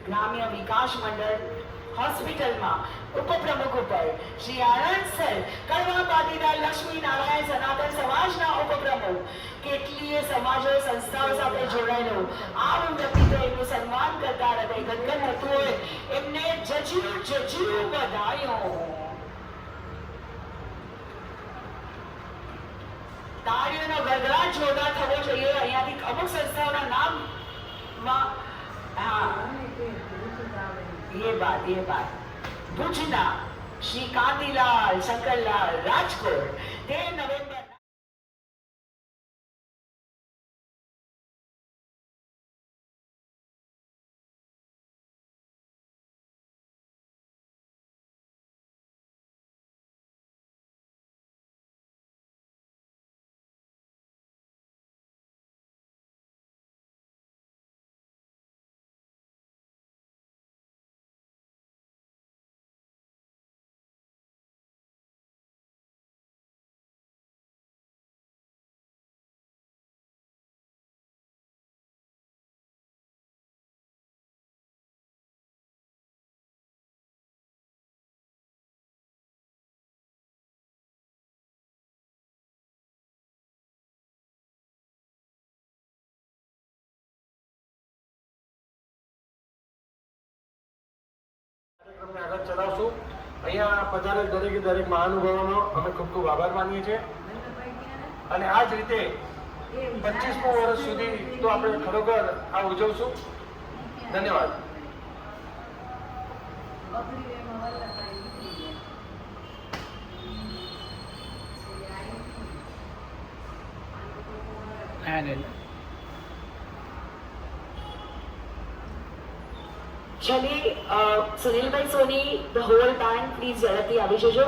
ગ્રામ્ય વિકાસ મંડળ હોસ્પિટલમાં ઉપપ્રમુખ ઉપર શ્રી આનંદ સર, કડવા પાટીદાર લક્ષ્મી નારાયણ સનાતન સમાજના ઉપપ્રમુખ, કેટલીય સમાજો સંસ્થાઓ સાથે જોડાયેલો આ વ્યક્તિત્વ એમનું સન્માન કરતા હૃદય ગદગદ થતું હોય એમને જજુ બધાયો. તાળીઓનો ગડગડાટ જોરદાર થવો જોઈએ. અહીંયાથી અમુક સંસ્થાઓના નામમાં ये बात भुजना श्री कांतिलाल शंकरलाल राजकोट 13 नवंबर આગળ ચલાવશું. અહીંયા પધારેલ દરેક મહાનુભાવોનો અમે ખૂબ ખૂબ આભાર માનીએ છીએ. અને આ જ રીતે 25મું વર્ષ સુધી તો આપણે ખરેખર આ ઉજવશું. ધન્યવાદ. ચલી સુનિલભાઈ સોની, ધ હોલ બેન્ડ પ્લીઝ ઝડપથી આવી જજો.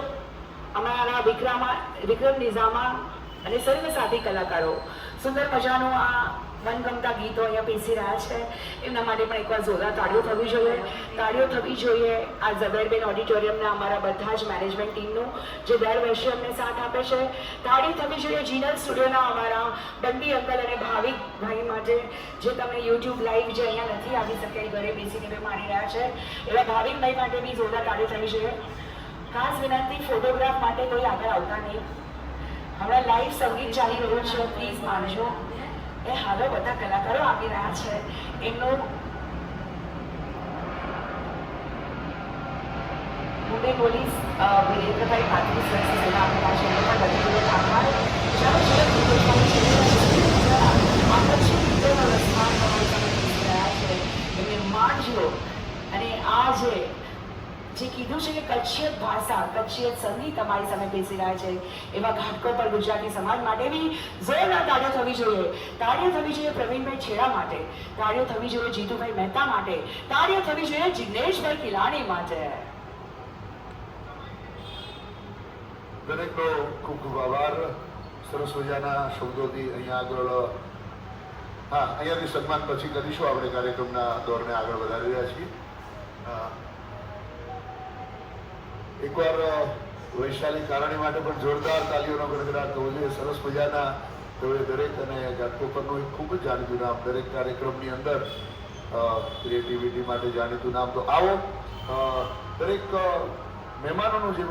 અમારા વિક્રમ નિઝામા અને સર્વ સાથી કલાકારો સુંદર મજાનું આ મનગમતા ગીતો અહીંયા પીસી રહ્યા છે. એમના માટે પણ એકવાર જોરદાર તાળીઓ થવી જોઈએ. તાળીઓ થવી જોઈએ આ ઝબેરબેન ઓડિટોરિયમના અમારા બધા જ મેનેજમેન્ટ ટીમનું જે દર વર્ષે અમને સાથ આપે છે. તાળી થવી જોઈએ જીનલ સ્ટુડિયોના અમારા બંડી અંકલ અને ભાવિક ભાઈ માટે જે તમે યુટ્યુબ લાઈવ જે અહીંયા નથી આવી શકે ઘરે બેસીને બી માણી રહ્યા છે એવા ભાવિક ભાઈ માટે બી જોરદાર તાળી થવી જોઈએ. ખાસ વિનંતી, ફોટોગ્રાફ માટે કોઈ આગળ આવતા નહીં. હમણાં લાઈવ સંગીત ચાલી રહ્યું છે, પ્લીઝ માનજો. એ હાલો બધા કલાકારો આપી રહ્યા છે એમનું મુંબઈ પોલીસ વિરેન્દ્રભાઈ પાંત્રીસ વર્ષની સેવા આપેલા છે. એમને પણ બધી આભાર. આકર્ષિત ગીતોનો રસમાન તમારી સામે પીસી રહ્યા છે એમને માણજો. અને આ જે કીધું છે કે કચ્છિયત ભાષા, કચ્છિયત સંગીત તમારી સામે બેસી રહ્યા છે એવા ઘાટકો પર ગુજરાતી સમાજ માટે બી જોરદાર તાળીઓ થવી જોઈએ. તાળીઓ થવી જોઈએ પ્રવીણભાઈ છેડા માટે, તાળીઓ થવી જોઈએ જીતુભાઈ મહેતા માટે, તાળીઓ થવી જોઈએ જિગ્નેશભાઈ કિલાણી માટે. દરેકનો ખૂબ ખૂબ આભાર. સરસ મજાના શબ્દોથી અહીંયા આગળ અહીંયાથી સન્માન પછી કરીશું. આપણે કાર્યક્રમના દોરને આગળ વધારી રહ્યા છીએ. એકવાર વૈશાલી કારણી માટે પણ જોરદાર તાલીઓનો ગણગડાટ થવો જોઈએ. સરસ મજાના દરેક અને ઘાટકોપરનું એક ખૂબ જ જાણીતું નામ દરેક કાર્યક્રમની અંદર ક્રિએટિવિટી માટે જાણીતું નામ. તો આવો દરેક મહેમાનોનું જે